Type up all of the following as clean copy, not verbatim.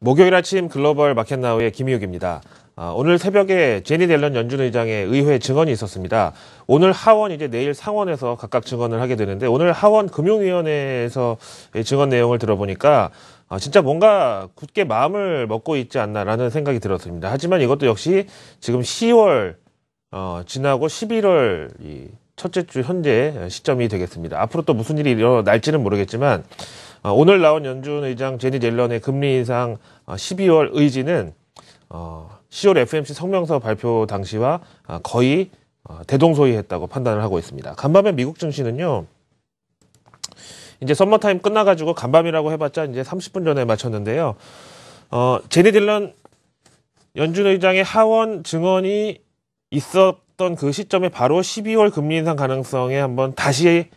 목요일 아침 글로벌 마켓나우의 김희욱입니다. 오늘 새벽에 제닛 옐런 연준 의장의 의회 증언이 있었습니다. 오늘 하원, 이제 내일 상원에서 각각 증언을 하게 되는데, 오늘 하원 금융위원회에서 증언 내용을 들어보니까 진짜 뭔가 굳게 마음을 먹고 있지 않나라는 생각이 들었습니다. 하지만 이것도 역시 지금 10월 지나고 11월 이 첫째 주 현재 시점이 되겠습니다. 앞으로 또 무슨 일이 일어날지는 모르겠지만, 오늘 나온 연준 의장 제닛 옐런의 금리 인상 12월 의지는 10월 FOMC 성명서 발표 당시와 거의 대동소이했다고 판단을 하고 있습니다. 간밤에 미국 증시는요, 이제 썸머타임 끝나가지고 간밤이라고 해봤자 이제 30분 전에 마쳤는데요. 제닛 옐런 연준 의장의 하원 증언이 있었던 그 시점에 바로 12월 금리 인상 가능성에 한번 다시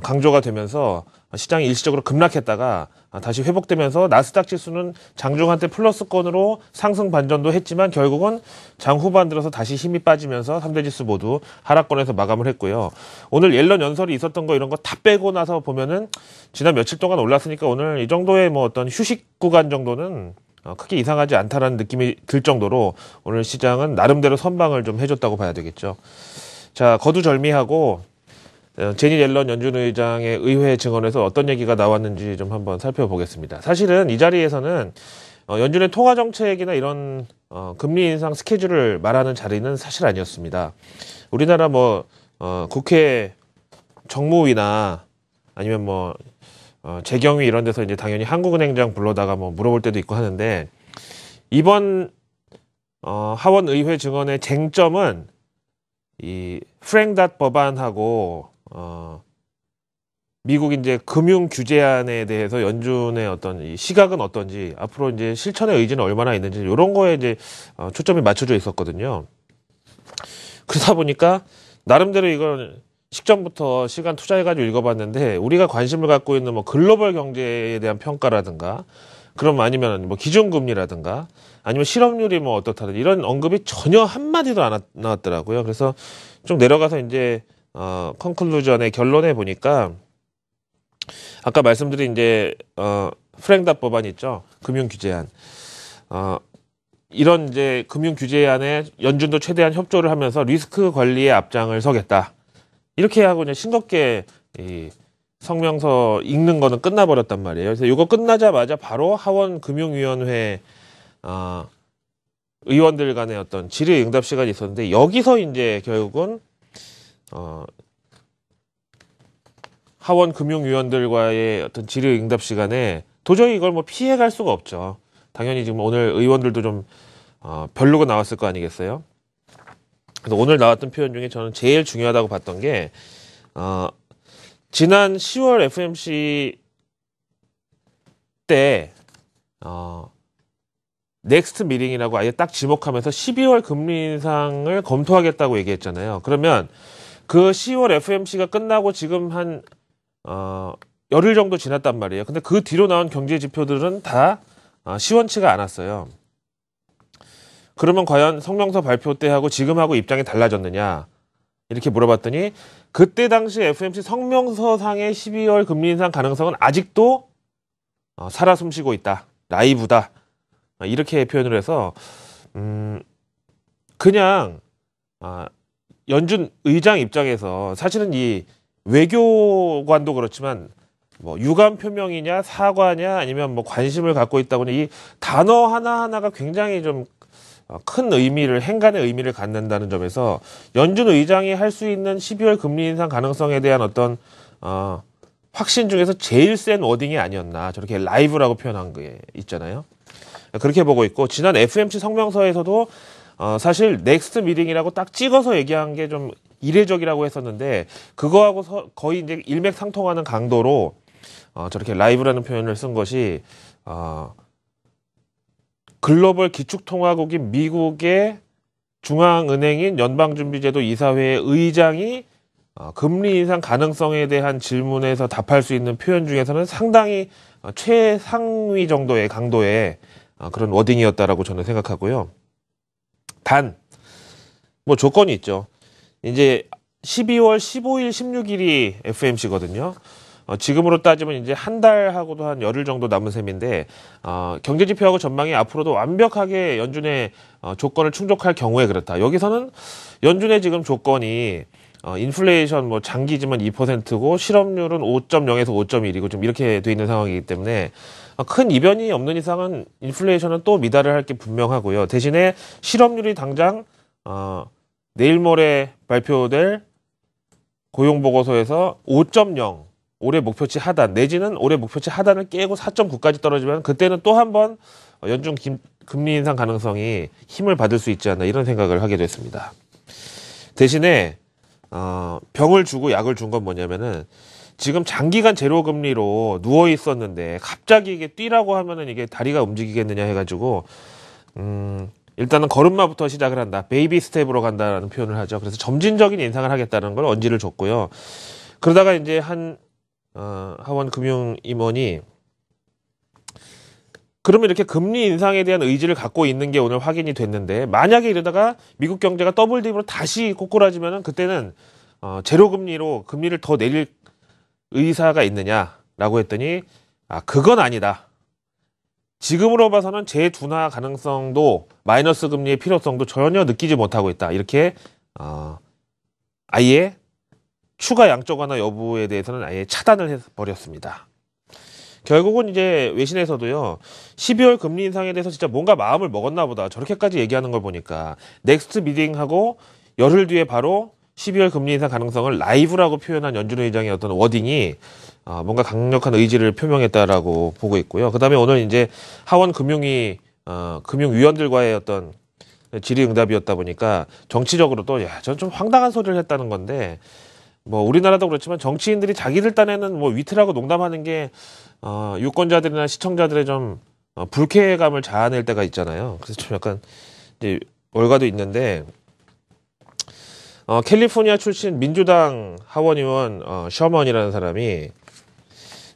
강조가 되면서 시장이 일시적으로 급락했다가 다시 회복되면서 나스닥 지수는 장중 한때 플러스권으로 상승 반전도 했지만 결국은 장 후반 들어서 다시 힘이 빠지면서 3대 지수 모두 하락권에서 마감을 했고요. 오늘 옐런 연설이 있었던 거 이런 거 다 빼고 나서 보면은 지난 며칠 동안 올랐으니까 오늘 이 정도의 뭐 어떤 휴식 구간 정도는 크게 이상하지 않다라는 느낌이 들 정도로 오늘 시장은 나름대로 선방을 좀 해줬다고 봐야 되겠죠. 자, 거두절미하고 제닛 옐런 연준 의장의 의회 증언에서 어떤 얘기가 나왔는지 좀 한번 살펴보겠습니다. 사실은 이 자리에서는 연준의 통화 정책이나 이런 금리 인상 스케줄을 말하는 자리는 사실 아니었습니다. 우리나라 국회 정무위나 아니면 재경위 이런 데서 이제 당연히 한국은행장 불러다가 물어볼 때도 있고 하는데, 이번 하원 의회 증언의 쟁점은 이 프랭닷 법안하고 미국 이제 금융 규제안에 대해서 연준의 어떤 이 시각은 어떤지, 앞으로 이제 실천의 의지는 얼마나 있는지, 이런 거에 이제 초점이 맞춰져 있었거든요. 그러다 보니까 나름대로 이건 식전부터 시간 투자해가지고 읽어봤는데, 우리가 관심을 갖고 있는 글로벌 경제에 대한 평가라든가, 그럼 아니면 기준금리라든가, 아니면 실업률이 어떻다든 이런 언급이 전혀 한마디도 안 나왔더라고요. 그래서 좀 내려가서 이제 컨클루전의 결론에 보니까, 아까 말씀드린 이제 프랭닷 법안 있죠, 금융 규제안. 이런 이제 금융 규제안에 연준도 최대한 협조를 하면서 리스크 관리에 앞장을 서겠다, 이렇게 하고 이제 싱겁게 이 성명서 읽는 거는 끝나버렸단 말이에요. 그래서 이거 끝나자마자 바로 하원 금융위원회 의원들 간의 어떤 질의응답 시간이 있었는데, 여기서 이제 결국은 하원 금융위원들과의 어떤 질의응답 시간에 도저히 이걸 피해갈 수가 없죠. 당연히 지금 오늘 의원들도 좀 별로가 나왔을 거 아니겠어요? 그래서 오늘 나왔던 표현 중에 저는 제일 중요하다고 봤던 게, 지난 10월 FOMC 때 넥스트 미팅이라고 아예 딱 지목하면서 12월 금리 인상을 검토하겠다고 얘기했잖아요. 그러면 그 10월 FOMC가 끝나고 지금 한 열흘 정도 지났단 말이에요. 근데 그 뒤로 나온 경제 지표들은 다 시원치가 않았어요. 그러면 과연 성명서 발표 때하고 지금하고 입장이 달라졌느냐, 이렇게 물어봤더니, 그때 당시 FOMC 성명서상의 12월 금리 인상 가능성은 아직도 살아 숨쉬고 있다, 라이브다, 이렇게 표현을 해서 그냥 연준 의장 입장에서 사실은 이 외교관도 그렇지만 유감 표명이냐 사과냐 아니면 관심을 갖고 있다고는 이 단어 하나하나가 굉장히 좀 큰 의미를, 행간의 의미를 갖는다는 점에서 연준 의장이 할 수 있는 12월 금리 인상 가능성에 대한 어떤 확신 중에서 제일 센 워딩이 아니었나, 저렇게 라이브라고 표현한 게 있잖아요. 그렇게 보고 있고, 지난 FOMC 성명서에서도 사실 넥스트 미팅이라고 딱 찍어서 얘기한 게 좀 이례적이라고 했었는데, 그거하고 거의 이제 일맥상통하는 강도로 저렇게 라이브라는 표현을 쓴 것이 글로벌 기축통화국인 미국의 중앙은행인 연방준비제도 이사회의 의장이 금리 인상 가능성에 대한 질문에서 답할 수 있는 표현 중에서는 상당히 최상위 정도의 강도의 그런 워딩이었다라고 저는 생각하고요. 단, 조건이 있죠. 이제 12월 15일, 16일이 FOMC거든요. 지금으로 따지면 이제 한 달하고도 한 열흘 정도 남은 셈인데, 경제 지표하고 전망이 앞으로도 완벽하게 연준의 조건을 충족할 경우에 그렇다. 여기서는 연준의 지금 조건이 인플레이션 뭐 장기지만 2%고 실업률은 5.0에서 5.1이고 좀 이렇게 돼 있는 상황이기 때문에 큰 이변이 없는 이상은 인플레이션은 또 미달을 할 게 분명하고요. 대신에 실업률이 당장 내일 모레 발표될 고용보고서에서 5.0 올해 목표치 하단 내지는 올해 목표치 하단을 깨고 4.9까지 떨어지면 그때는 또 한 번 연준 금리 인상 가능성이 힘을 받을 수 있지 않나 이런 생각을 하게 됐습니다. 대신에 병을 주고 약을 준 건 뭐냐면은 지금 장기간 제로 금리로 누워 있었는데 갑자기 이게 뛰라고 하면은 이게 다리가 움직이겠느냐 해가지고 일단은 걸음마부터 시작을 한다. 베이비 스텝으로 간다라는 표현을 하죠. 그래서 점진적인 인상을 하겠다는 걸 언지를 줬고요. 그러다가 이제 한 하원 금융임원이 그러면 이렇게 금리 인상에 대한 의지를 갖고 있는 게 오늘 확인이 됐는데 만약에 이러다가 미국 경제가 더블 딥으로 다시 꼬꾸라지면은 그때는 제로 금리로 금리를 더 내릴 의사가 있느냐라고 했더니 그건 아니다. 지금으로 봐서는 재둔화 가능성도 마이너스 금리의 필요성도 전혀 느끼지 못하고 있다. 이렇게 아예 추가 양적 완화 여부에 대해서는 아예 차단을 해버렸습니다. 결국은 이제 외신에서도요, 12월 금리 인상에 대해서 진짜 뭔가 마음을 먹었나 보다. 저렇게까지 얘기하는 걸 보니까 넥스트 미팅하고 열흘 뒤에 바로 12월 금리 인상 가능성을 라이브라고 표현한 연준 의장의 어떤 워딩이 뭔가 강력한 의지를 표명했다라고 보고 있고요. 그 다음에 오늘 이제 하원 금융위원들과의 어떤 질의응답이었다 보니까 정치적으로도 전 좀 황당한 소리를 했다는 건데 뭐 우리나라도 그렇지만 정치인들이 자기들 딴에는 뭐 위트라고 농담하는 게 유권자들이나 시청자들의 좀 불쾌감을 자아낼 때가 있잖아요. 그래서 좀 약간 이제 월가도 있는데 캘리포니아 출신 민주당 하원의원 셔먼이라는 사람이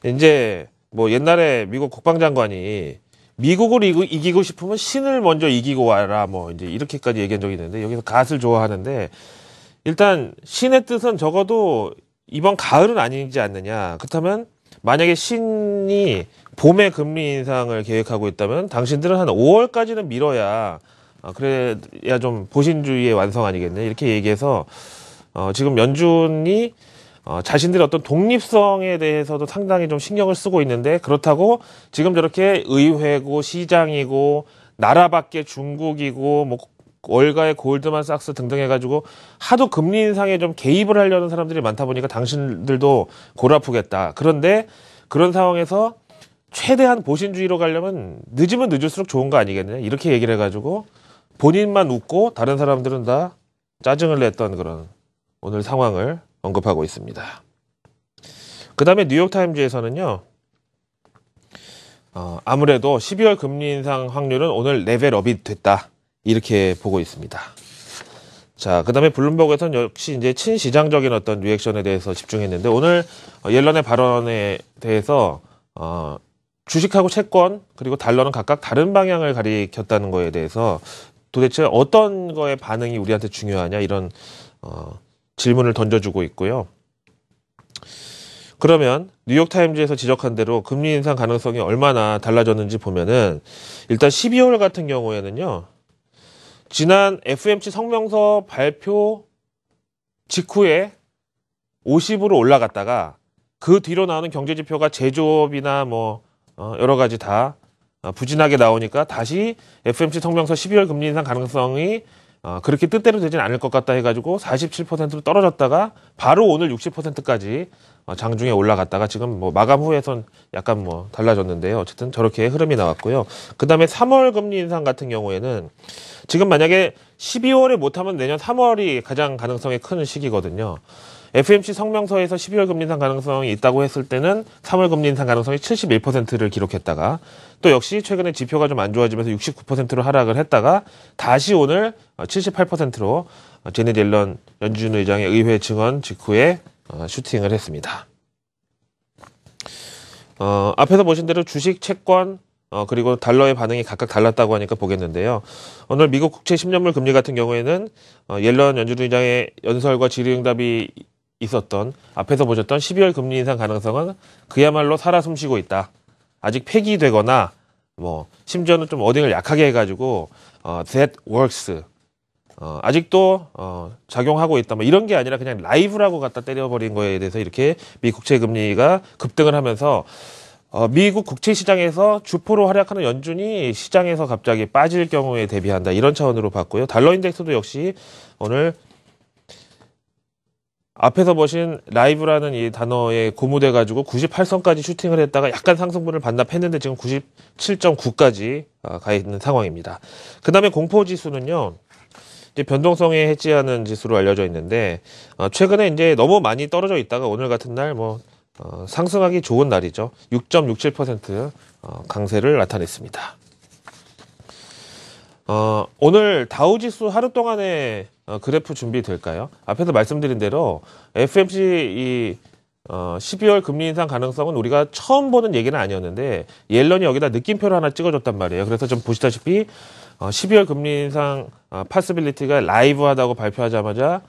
이제 뭐 옛날에 미국 국방장관이 미국을 이기고 싶으면 신을 먼저 이기고 와라 뭐 이제 이렇게까지 얘기한 적이 있는데 여기서 갓을 좋아하는데 일단 신의 뜻은 적어도 이번 가을은 아니지 않느냐. 그렇다면 만약에 신이 봄에 금리 인상을 계획하고 있다면 당신들은 한 5월까지는 미뤄야 그래야 좀 보신주의의 완성 아니겠네. 이렇게 얘기해서 지금 연준이 자신들의 어떤 독립성에 대해서도 상당히 좀 신경을 쓰고 있는데 그렇다고 지금 저렇게 의회고 시장이고 나라 밖에 중국이고 뭐 월가의 골드만삭스 등등 해가지고 하도 금리 인상에 좀 개입을 하려는 사람들이 많다 보니까 당신들도 골아프겠다. 그런데 그런 상황에서 최대한 보신주의로 가려면 늦으면 늦을수록 좋은 거 아니겠느냐. 이렇게 얘기를 해가지고 본인만 웃고 다른 사람들은 다 짜증을 냈던 그런 오늘 상황을 언급하고 있습니다. 그 다음에 뉴욕타임즈에서는요. 아무래도 12월 금리 인상 확률은 오늘 레벨업이 됐다. 이렇게 보고 있습니다. 자, 그 다음에 블룸버그에서는 역시 이제 친시장적인 어떤 리액션에 대해서 집중했는데 오늘 옐런의 발언에 대해서 주식하고 채권 그리고 달러는 각각 다른 방향을 가리켰다는 거에 대해서 도대체 어떤 거의 반응이 우리한테 중요하냐 이런 질문을 던져주고 있고요. 그러면 뉴욕타임즈에서 지적한 대로 금리 인상 가능성이 얼마나 달라졌는지 보면은 일단 12월 같은 경우에는요. 지난 FOMC 성명서 발표 직후에 50으로 올라갔다가 그 뒤로 나오는 경제지표가 제조업이나 뭐 여러 가지 다 부진하게 나오니까 다시 FOMC 성명서 12월 금리 인상 가능성이 그렇게 뜻대로 되진 않을 것 같다 해가지고 47%로 떨어졌다가 바로 오늘 60%까지 장중에 올라갔다가 지금 뭐 마감 후에선 약간 뭐 달라졌는데요. 어쨌든 저렇게 흐름이 나왔고요. 그 다음에 3월 금리 인상 같은 경우에는 지금 만약에 12월에 못하면 내년 3월이 가장 가능성이 큰 시기거든요. FOMC 성명서에서 12월 금리 인상 가능성이 있다고 했을 때는 3월 금리 인상 가능성이 71%를 기록했다가 또 역시 최근에 지표가 좀 안 좋아지면서 69%로 하락을 했다가 다시 오늘 78%로 제넷 옐런 연준 의장의 의회 증언 직후에 슈팅을 했습니다. 앞에서 보신 대로 주식, 채권, 그리고 달러의 반응이 각각 달랐다고 하니까 보겠는데요. 오늘 미국 국채 10년물 금리 같은 경우에는 옐런 연준 의장의 연설과 질의응답이 있었던 앞에서 보셨던 12월 금리 인상 가능성은 그야말로 살아 숨쉬고 있다. 아직 폐기되거나 뭐 심지어는 좀 워딩을 약하게 해가지고 that works 아직도 작용하고 있다. 뭐 이런 게 아니라 그냥 라이브라고 갖다 때려버린 거에 대해서 이렇게 미 국채 금리가 급등을 하면서 미국 국채 시장에서 주포로 활약하는 연준이 시장에서 갑자기 빠질 경우에 대비한다. 이런 차원으로 봤고요. 달러 인덱스도 역시 오늘 앞에서 보신 라이브라는 이 단어에 고무돼가지고 98선까지 슈팅을 했다가 약간 상승분을 반납했는데 지금 97.9까지 가 있는 상황입니다. 그 다음에 공포지수는요. 이제 변동성에 해지하는 지수로 알려져 있는데 최근에 이제 너무 많이 떨어져 있다가 오늘 같은 날 상승하기 좋은 날이죠. 6.67% 강세를 나타냈습니다. 오늘 다우지수 하루 동안의 그래프 준비될까요? 앞에서 말씀드린 대로 FMC 12월 금리 인상 가능성은 우리가 처음 보는 얘기는 아니었는데 옐런이 여기다 느낌표를 하나 찍어줬단 말이에요. 그래서 좀 보시다시피 12월 금리 인상 파스빌리티가 라이브하다고 발표하자마자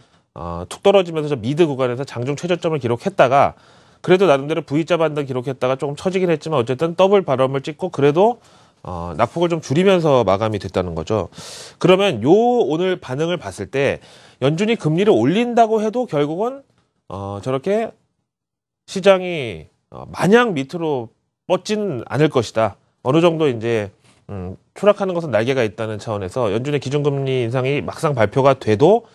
툭 떨어지면서 저 미드 구간에서 장중 최저점을 기록했다가 그래도 나름대로 V자 반등 기록했다가 조금 처지긴 했지만 어쨌든 더블 바람을 찍고 그래도 낙폭을 좀 줄이면서 마감이 됐다는 거죠. 그러면 오늘 반응을 봤을 때 연준이 금리를 올린다고 해도 결국은 저렇게 시장이 마냥 밑으로 뻗지는 않을 것이다. 어느 정도 이제 추락하는 것은 날개가 있다는 차원에서 연준의 기준금리 인상이 막상 발표가 돼도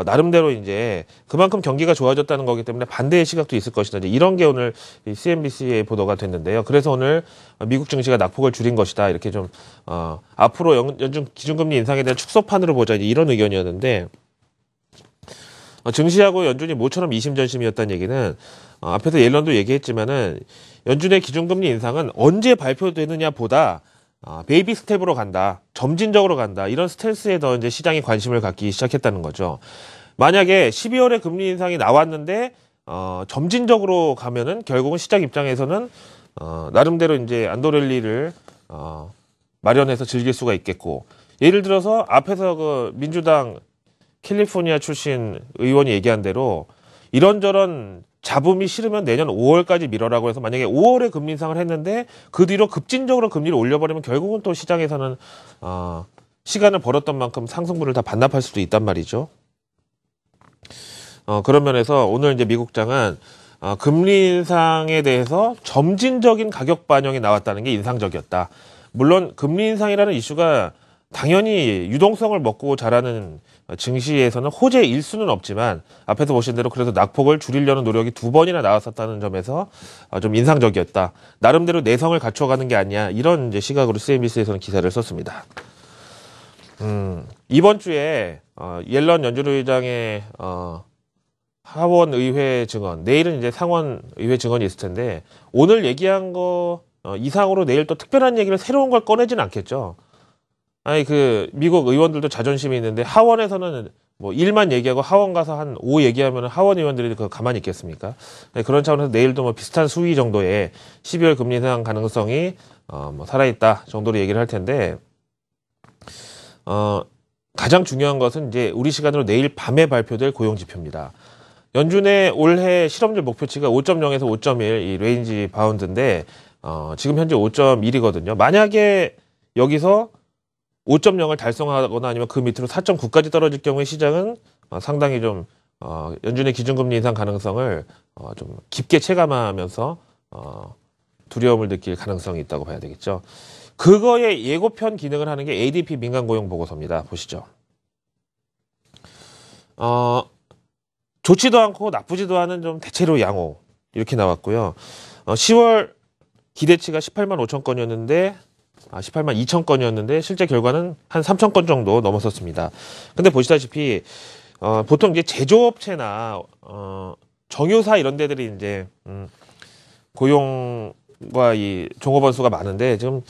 나름대로 이제 그만큼 경기가 좋아졌다는 거기 때문에 반대의 시각도 있을 것이다. 이제 이런 게 오늘 CNBC의 보도가 됐는데요. 그래서 오늘 미국 증시가 낙폭을 줄인 것이다. 이렇게 좀 앞으로 연준 기준금리 인상에 대한 축소판으로 보자. 이제 이런 의견이었는데 증시하고 연준이 모처럼 이심전심이었다는 얘기는 앞에서 옐런도 얘기했지만은 연준의 기준금리 인상은 언제 발표되느냐 보다 베이비 스텝으로 간다. 점진적으로 간다. 이런 스탠스에 더 이제 시장이 관심을 갖기 시작했다는 거죠. 만약에 12월에 금리 인상이 나왔는데 점진적으로 가면은 결국은 시장 입장에서는 나름대로 이제 안도랠리를 마련해서 즐길 수가 있겠고 예를 들어서 앞에서 그 민주당 캘리포니아 출신 의원이 얘기한 대로 이런저런 잡음이 싫으면 내년 5월까지 미뤄라고 해서 만약에 5월에 금리 인상을 했는데 그 뒤로 급진적으로 금리를 올려버리면 결국은 또 시장에서는 시간을 벌었던 만큼 상승분을 다 반납할 수도 있단 말이죠. 그런 면에서 오늘 이제 미국장은 금리 인상에 대해서 점진적인 가격 반영이 나왔다는 게 인상적이었다. 물론 금리 인상이라는 이슈가 당연히 유동성을 먹고 자라는 증시에서는 호재일 수는 없지만 앞에서 보신 대로 그래서 낙폭을 줄이려는 노력이 2번이나 나왔었다는 점에서 좀 인상적이었다. 나름대로 내성을 갖춰가는 게 아니야. 이런 이제 시각으로 CNBC에서는 기사를 썼습니다. 이번 주에 옐런 연준 의장의 하원 의회 증언, 내일은 이제 상원 의회 증언이 있을 텐데 오늘 얘기한 거 이상으로 내일 또 특별한 얘기를 새로운 걸 꺼내진 않겠죠. 아니 미국 의원들도 자존심이 있는데 하원에서는 뭐 1만 얘기하고 하원 가서 한 5 얘기하면 하원 의원들이 그거 가만히 있겠습니까? 네, 그런 차원에서 내일도 뭐 비슷한 수위 정도의 12월 금리 인상 가능성이 살아있다 정도로 얘기를 할 텐데 가장 중요한 것은 이제 우리 시간으로 내일 밤에 발표될 고용 지표입니다. 연준의 올해 실업률 목표치가 5.0에서 5.1 이 레인지 바운드인데 지금 현재 5.1이거든요. 만약에 여기서 5.0을 달성하거나 아니면 그 밑으로 4.9까지 떨어질 경우에 시장은 상당히 좀 연준의 기준금리 인상 가능성을 좀 깊게 체감하면서 두려움을 느낄 가능성이 있다고 봐야 되겠죠. 그거의 예고편 기능을 하는 게 ADP 민간고용 보고서입니다. 보시죠. 좋지도 않고 나쁘지도 않은 좀 대체로 양호 이렇게 나왔고요. 10월 기대치가 18만 5천 건이었는데 18만 2천 건이었는데 실제 결과는 한 3천 건 정도 넘었었습니다. 근데 보시다시피 보통 이제 제조업체나 정유사 이런 데들이 이제 고용과 이 종업원 수가 많은데 지금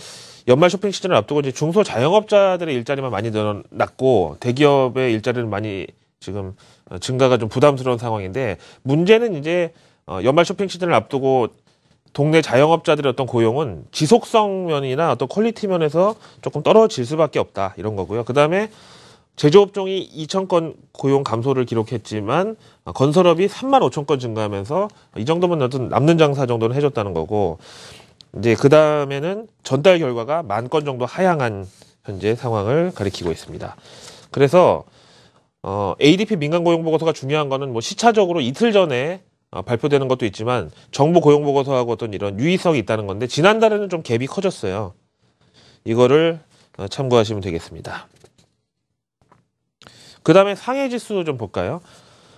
연말 쇼핑 시즌을 앞두고 이제 중소 자영업자들의 일자리만 많이 늘어났고 대기업의 일자리는 많이 지금 증가가 좀 부담스러운 상황인데 문제는 이제 연말 쇼핑 시즌을 앞두고 동네 자영업자들의 어떤 고용은 지속성 면이나 어떤 퀄리티 면에서 조금 떨어질 수밖에 없다 이런 거고요. 그 다음에 제조업종이 2,000건 고용 감소를 기록했지만 건설업이 35,000건 증가하면서 이 정도면 어떤 남는 장사 정도는 해줬다는 거고, 이제 그 다음에는 전달 결과가 10,000건 정도 하향한 현재 상황을 가리키고 있습니다. 그래서 ADP 민간 고용 보고서가 중요한 거는 뭐 시차적으로 이틀 전에 발표되는 것도 있지만 정부 고용 보고서하고 어떤 이런 유의성이 있다는 건데, 지난달에는 좀 갭이 커졌어요. 이거를 참고하시면 되겠습니다. 그 다음에 상해 지수 좀 볼까요?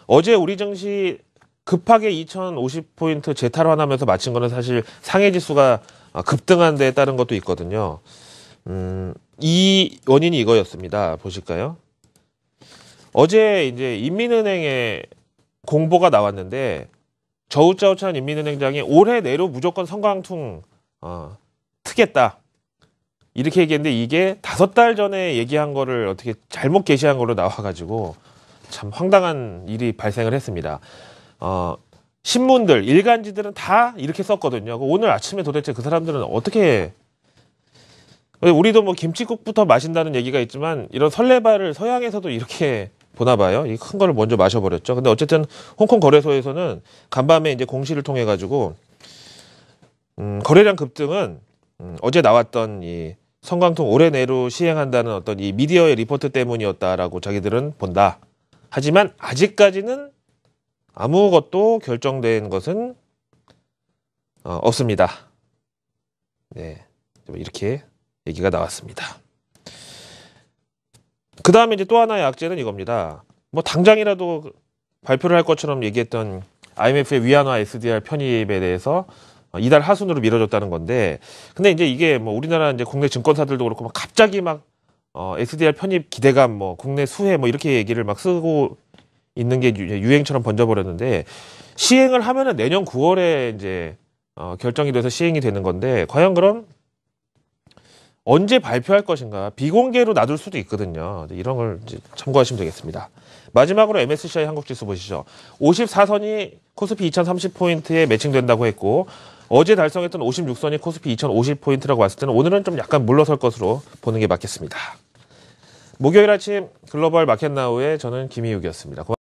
어제 우리 증시 급하게 2050포인트 재탈환하면서 마친 거는 사실 상해 지수가 급등한 데에 따른 것도 있거든요. 이 원인이 이거였습니다. 보실까요? 어제 이제 인민은행의 공보가 나왔는데, 저우짜우차한 인민은행장이 올해 내로 무조건 성강통 트겠다, 이렇게 얘기했는데, 이게 5달 전에 얘기한 거를 어떻게 잘못 게시한 걸로 나와가지고 참 황당한 일이 발생을 했습니다. 신문들, 일간지들은 다 이렇게 썼거든요. 오늘 아침에 도대체 그 사람들은 어떻게, 우리도 뭐 김치국부터 마신다는 얘기가 있지만 이런 설레발을 서양에서도 이렇게 보나 봐요. 이 큰 거를 먼저 마셔버렸죠. 근데 어쨌든 홍콩 거래소에서는 간밤에 이제 공시를 통해 가지고 거래량 급등은 어제 나왔던 이 성강통 올해 내로 시행한다는 어떤 이 미디어의 리포트 때문이었다라고 자기들은 본다. 하지만 아직까지는 아무것도 결정된 것은 없습니다. 네, 이렇게 얘기가 나왔습니다. 그 다음에 이제 또 하나의 악재는 이겁니다. 뭐 당장이라도 발표를 할 것처럼 얘기했던 IMF의 위안화 SDR 편입에 대해서 이달 하순으로 미뤄졌다는 건데, 근데 이제 이게 뭐 우리나라 이제 국내 증권사들도 그렇고 막 갑자기 막 SDR 편입 기대감, 뭐 국내 수혜 뭐 이렇게 얘기를 막 쓰고 있는 게 유행처럼 번져버렸는데, 시행을 하면은 내년 9월에 이제 결정이 돼서 시행이 되는 건데, 과연 그럼 언제 발표할 것인가, 비공개로 놔둘 수도 있거든요. 이런 걸 이제 참고하시면 되겠습니다. 마지막으로 MSCI 한국지수 보시죠. 54선이 코스피 2030포인트에 매칭된다고 했고, 어제 달성했던 56선이 코스피 2050포인트라고 봤을 때는 오늘은 좀 약간 물러설 것으로 보는 게 맞겠습니다. 목요일 아침 글로벌 마켓나우의 저는 김희욱이었습니다. 고맙습니다.